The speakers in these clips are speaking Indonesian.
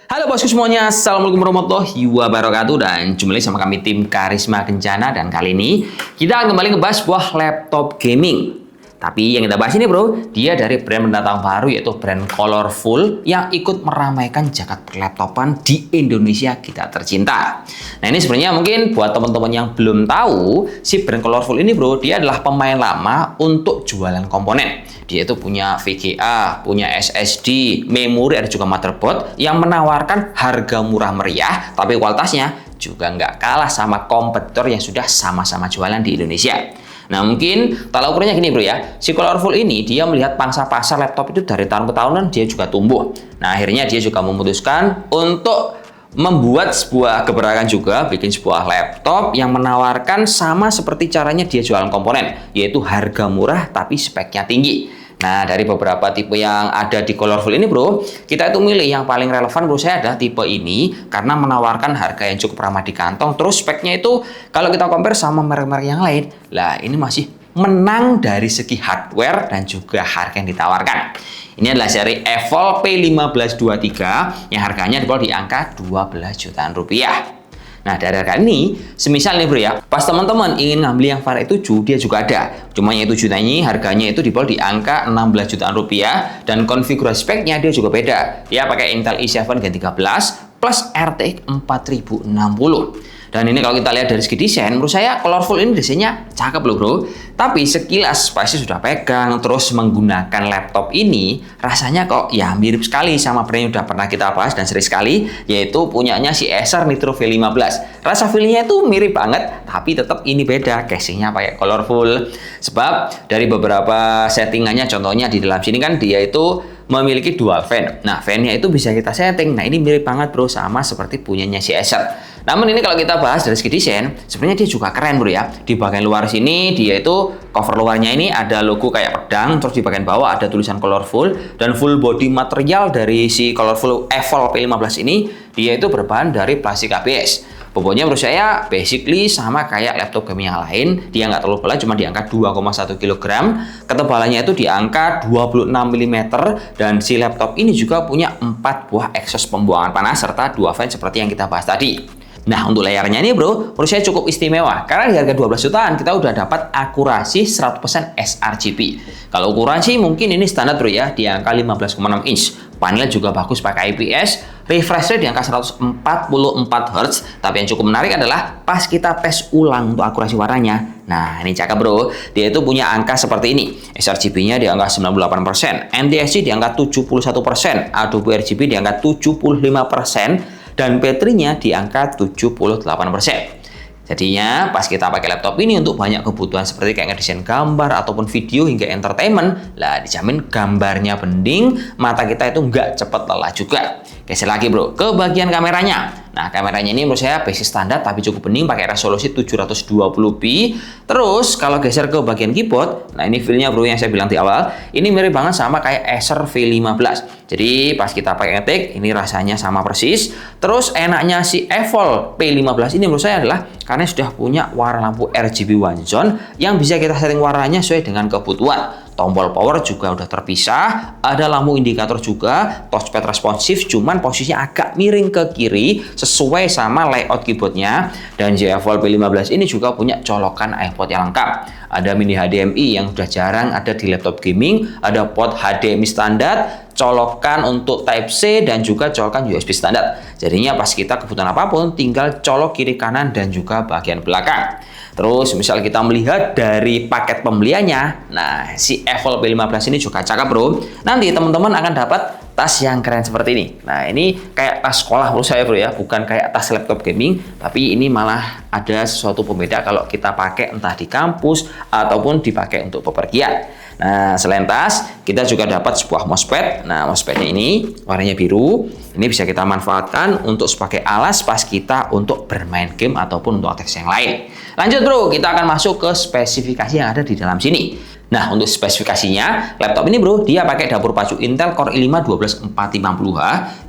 Halo bosku semuanya, Assalamualaikum warahmatullahi wabarakatuh. Dan jumpa lagi sama kami tim Karisma Kencana. Dan kali ini kita akan kembali ngebahas sebuah laptop gaming. Tapi yang kita bahas ini bro, dia dari brand pendatang baru yaitu brand Colorful yang ikut meramaikan jagat perlaptopan di Indonesia kita tercinta. Nah ini sebenarnya mungkin buat teman-teman yang belum tahu, si brand Colorful ini bro, dia adalah pemain lama untuk jualan komponen. Dia itu punya VGA, punya SSD, memori, ada juga motherboard yang menawarkan harga murah meriah, tapi kualitasnya juga nggak kalah sama kompetitor yang sudah sama-sama jualan di Indonesia. Nah mungkin tolak ukurnya gini bro ya, si Colorful ini dia melihat pangsa pasar laptop itu dari tahun ke tahun dia juga tumbuh. Nah akhirnya dia juga memutuskan untuk membuat sebuah gebrakan juga, bikin sebuah laptop yang menawarkan sama seperti caranya dia jualan komponen, yaitu harga murah tapi speknya tinggi. Nah, dari beberapa tipe yang ada di Colorful ini bro, kita itu milih yang paling relevan bro saya ada tipe ini karena menawarkan harga yang cukup ramah di kantong. Terus speknya itu kalau kita compare sama merek-merek yang lain, lah ini masih menang dari segi hardware dan juga harga yang ditawarkan. Ini adalah seri Evolve P1523 yang harganya di angka 12 jutaan rupiah. Nah dari harga ini, semisal nih bro ya, pas teman-teman ingin ngambil yang varian 7, dia juga ada. Cuma yang 7 juta ini harganya itu di angka 16 jutaan rupiah dan konfigurasi speknya dia juga beda. Dia pakai Intel i7 Gen 13 plus RTX 4060. Dan ini kalau kita lihat dari segi desain, menurut saya Colorful ini desainnya cakep loh bro. Tapi sekilas pasti sudah pegang, terus menggunakan laptop ini, rasanya kok ya mirip sekali sama brand yang udah pernah kita bahas dan sering sekali, yaitu punyanya si Acer Nitro V15. Rasa feelnya itu mirip banget, tapi tetap ini beda, casingnya pakai Colorful. Sebab dari beberapa settingannya, contohnya di dalam sini kan dia itu memiliki dual fan. Nah, fan-nya itu bisa kita setting. Nah, ini mirip banget bro, sama seperti punyanya si Acer. Namun ini kalau kita bahas dari segi desain, sebenarnya dia juga keren bro ya. Di bagian luar sini dia itu cover luarnya ini ada logo kayak pedang, terus di bagian bawah ada tulisan Colorful dan full body material dari si Colorful Evolve P15 ini dia itu berbahan dari plastik ABS. Bobotnya menurut saya basically sama kayak laptop gaming yang lain. Dia nggak terlalu berat, cuma di angka 2,1 kg. Ketebalannya itu di angka 26 mm. Dan si laptop ini juga punya 4 buah exhaust pembuangan panas serta 2 fan seperti yang kita bahas tadi. Nah untuk layarnya ini bro, menurut saya cukup istimewa karena di harga 12 jutaan kita udah dapat akurasi 100% sRGB. Kalau ukuran sih mungkin ini standar bro ya, di angka 15,6 inch. Panel juga bagus pakai IPS, refresh rate di angka 144 Hz. Tapi yang cukup menarik adalah pas kita tes ulang untuk akurasi warnanya. Nah ini cakep bro, dia itu punya angka seperti ini. sRGB-nya di angka 98%, NTSC di angka 71%, Adobe RGB di angka 75%, dan baterainya di angka 78%. Jadinya pas kita pakai laptop ini untuk banyak kebutuhan seperti kayak ngedesain gambar ataupun video hingga entertainment, lah dijamin gambarnya bening, mata kita itu nggak cepet lelah juga. Geser lagi bro ke bagian kameranya. Nah kameranya ini menurut saya basic standar tapi cukup bening, pakai resolusi 720p. Terus kalau geser ke bagian keyboard, nah ini feelnya bro yang saya bilang di awal, ini mirip banget sama kayak Acer V15. Jadi pas kita pakai ngetik, ini rasanya sama persis. Terus enaknya si Evolve P15 ini menurut saya adalah karena sudah punya warna lampu RGB one zone yang bisa kita setting warnanya sesuai dengan kebutuhan. Tombol power juga udah terpisah, ada lampu indikator juga, touchpad responsif, cuman posisinya agak miring ke kiri sesuai sama layout keyboardnya. Dan Evolve P15 ini juga punya colokan iPod yang lengkap. Ada mini HDMI yang udah jarang ada di laptop gaming, ada port HDMI standar, colokan untuk Type-C dan juga colokan USB standar. Jadinya pas kita kebutuhan apapun tinggal colok kiri kanan dan juga bagian belakang. Terus misal kita melihat dari paket pembeliannya, nah si Evolve P15 ini juga cakep bro. Nanti teman-teman akan dapat tas yang keren seperti ini. Nah ini kayak tas sekolah menurut saya bro ya, bukan kayak tas laptop gaming, tapi ini malah ada sesuatu pembeda kalau kita pakai entah di kampus ataupun dipakai untuk bepergian. Nah selain tas, kita juga dapat sebuah mousepad. Nah mousepadnya ini warnanya biru. Ini bisa kita manfaatkan untuk sebagai alas pas kita untuk bermain game ataupun untuk aktivitas yang lain. Lanjut bro, kita akan masuk ke spesifikasi yang ada di dalam sini. Nah, untuk spesifikasinya, laptop ini bro, dia pakai dapur pacu Intel Core i5 12450H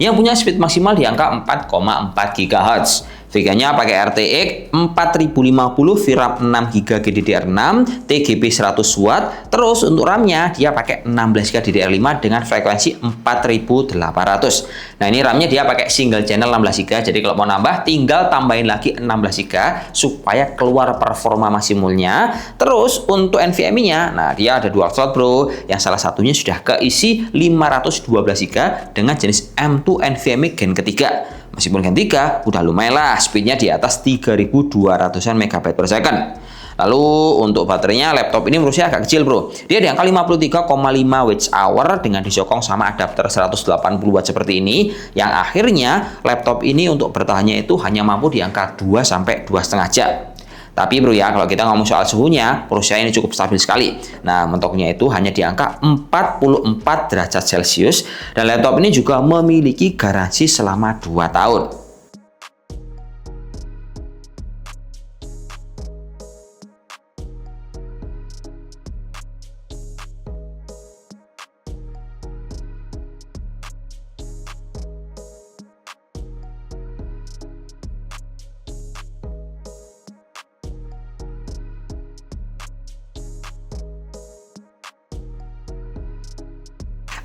yang punya speed maksimal di angka 4,4 GHz. VGA-nya pakai RTX 4050 VRAM 6GB GDDR6, TGP 100W. Terus untuk RAM-nya dia pakai 16GB DDR5 dengan frekuensi 4800. Nah, ini RAM-nya dia pakai single channel 16GB. Jadi kalau mau nambah tinggal tambahin lagi 16GB supaya keluar performa maksimumnya. Terus untuk NVMe-nya, nah dia ada dual slot, Bro. Yang salah satunya sudah keisi 512GB dengan jenis M2 NVMe Gen ketiga. Meskipun Gen 3 udah lumayan lah, speednya di atas 3200-an MB per second. Lalu untuk baterainya laptop ini menurut saya agak kecil, Bro. Dia di angka 53,5 Wh dengan disokong sama adapter 180W seperti ini, yang akhirnya laptop ini untuk bertahannya itu hanya mampu di angka 2 sampai 2,5 jam. Tapi bro ya, kalau kita ngomong soal suhunya, menurut saya ini cukup stabil sekali. Nah, mentoknya itu hanya di angka 44 derajat Celcius, dan laptop ini juga memiliki garansi selama 2 tahun.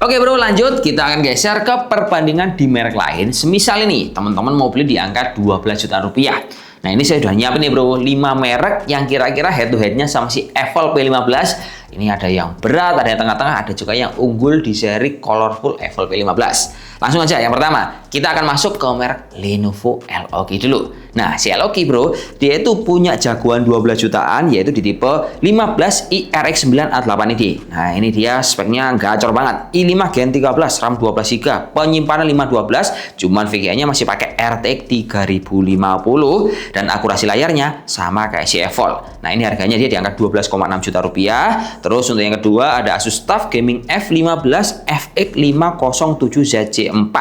Oke bro, lanjut kita akan geser ke perbandingan di merek lain. Semisal ini teman-teman mau beli di angka 12 juta rupiah. Nah, ini saya udah nyiapin nih bro, 5 merek yang kira-kira head to headnya sama si Evolve P15. Ini ada yang berat, ada yang tengah-tengah, ada juga yang unggul di seri colorful Evolve P15. Langsung aja, yang pertama kita akan masuk ke merek Lenovo LOG dulu. Nah, si LOG bro, dia itu punya jagoan 12 jutaan, yaitu di tipe 15i RX9A8 ini. Nah, ini dia speknya gacor banget. i5 Gen 13, RAM 12GB, penyimpanan 512, cuman VGA-nya masih pakai RTX 3050 dan akurasi layarnya sama kayak si Evolve. Nah, ini harganya dia di angka 12,6 juta rupiah. Terus untuk yang kedua ada Asus TUF Gaming F15 FX507ZC4.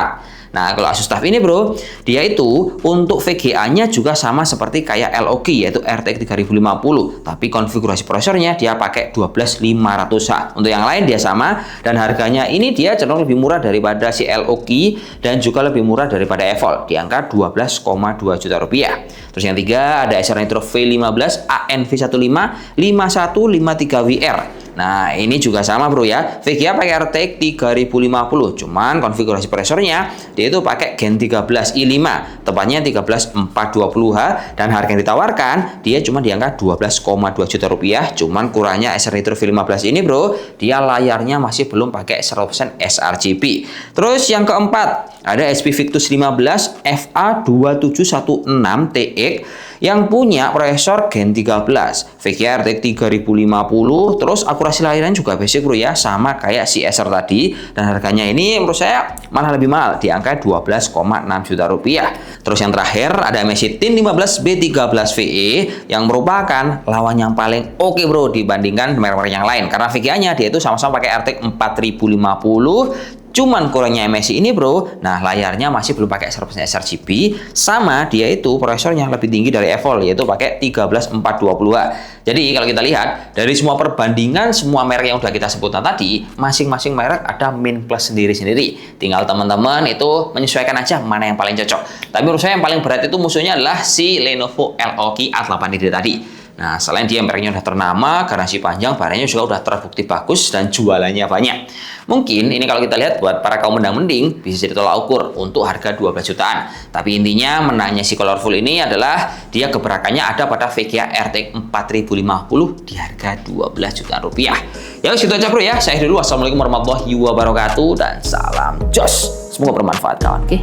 Nah, kalau Asus TUF ini bro, dia itu untuk VGA-nya juga sama seperti kayak LOG, yaitu RTX 3050. Tapi konfigurasi prosesornya dia pakai 12500H. Untuk yang lain dia sama, dan harganya ini dia cenderung lebih murah daripada si LOG dan juga lebih murah daripada Evolve di angka 12,2 juta rupiah. Terus yang tiga ada Acer Nitro V15 ANV15 5153WR. Nah, ini juga sama bro ya. VGA pakai RTX 3050, cuman konfigurasi prosesornya dia itu pakai Gen 13 i5, tepatnya 13420H, dan harga yang ditawarkan dia cuma di angka 12,2 juta rupiah. Cuman kurangnya Acer Nitro V15 ini bro, dia layarnya masih belum pakai 100% sRGB. Terus yang keempat ada HP Victus 15 FA2716TX yang punya prosesor Gen 13, VGA RTX 3050, terus akurasi layarnya juga basic bro ya, sama kayak si Acer tadi, dan harganya ini menurut saya malah lebih mahal di angka 12,6 juta rupiah. Terus yang terakhir ada MSI Tin 15 B13VE yang merupakan lawan yang paling oke bro dibandingkan merek-merek yang lain, karena VGA-nya dia itu sama-sama pakai RTX 4050. Cuman kurangnya MSI ini bro, nah layarnya masih belum pakai 100% sRGB, sama dia itu prosesornya lebih tinggi dari Evolve, yaitu pakai 13420H. Jadi kalau kita lihat dari semua perbandingan semua merek yang udah kita sebutkan tadi, masing-masing merek ada min plus sendiri-sendiri. Tinggal teman-teman itu menyesuaikan aja mana yang paling cocok. Tapi menurut saya yang paling berat itu musuhnya adalah si Lenovo LOG A8 ini tadi. Nah, selain dia mereknya udah ternama, garansi panjang, barangnya juga udah terbukti bagus dan jualannya banyak. Mungkin ini kalau kita lihat buat para kaum mendang-mending bisa jadi tolak ukur untuk harga 12 jutaan. Tapi intinya menangnya si colorful ini adalah dia gebrakannya ada pada VGA RTX 4050 di harga 12 jutaan rupiah. Ya segitu aja bro ya. Saya dulu. Wassalamualaikum warahmatullahi wabarakatuh dan salam jos. Semoga bermanfaat kawan. Oke.